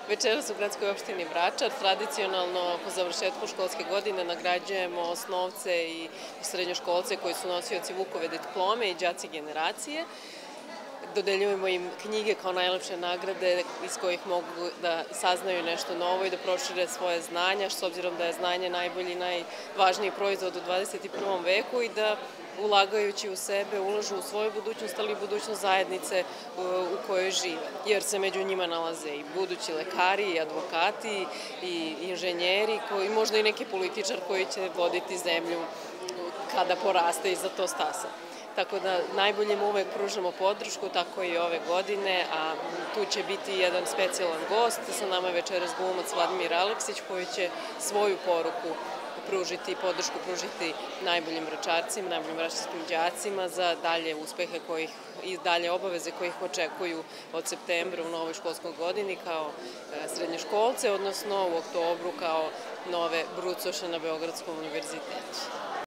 Večeras u gradskoj opštini Vračar tradicionalno po završetku školske godine nagrađujemo osnovce i srednjoškolce koji su nosioci Vukove diplome i đaci generacije. Dodeljujemo im knjige kao najlepše nagrade iz kojih mogu da saznaju nešto novo i da prošire svoje znanja, s obzirom da je znanje najbolji i najvažniji proizvod u 21. veku i da ulagajući u sebe ulažu u svoju budućnost, ali i budućnost zajednice u kojoj žive. Jer se među njima nalaze i budući lekari, i advokati, i inženjeri, i možda i neki političar koji će voditi zemlju kada poraste i za to stasa. Tako da najbolje mu uvek pružamo podršku, tako i ove godine, a tu će biti jedan specijalan gost. Sa nama je večeras glumac Vladimir Aleksić koji će svoju poruku pružiti, podršku pružiti najboljim vračarcima, najboljim vračarskim đacima za dalje uspehe i dalje obaveze koje ih očekuju od septembra u novoj školskoj godini kao srednjoškolce, odnosno u oktobru kao nove brucoše na Beogradskom univerzitetu.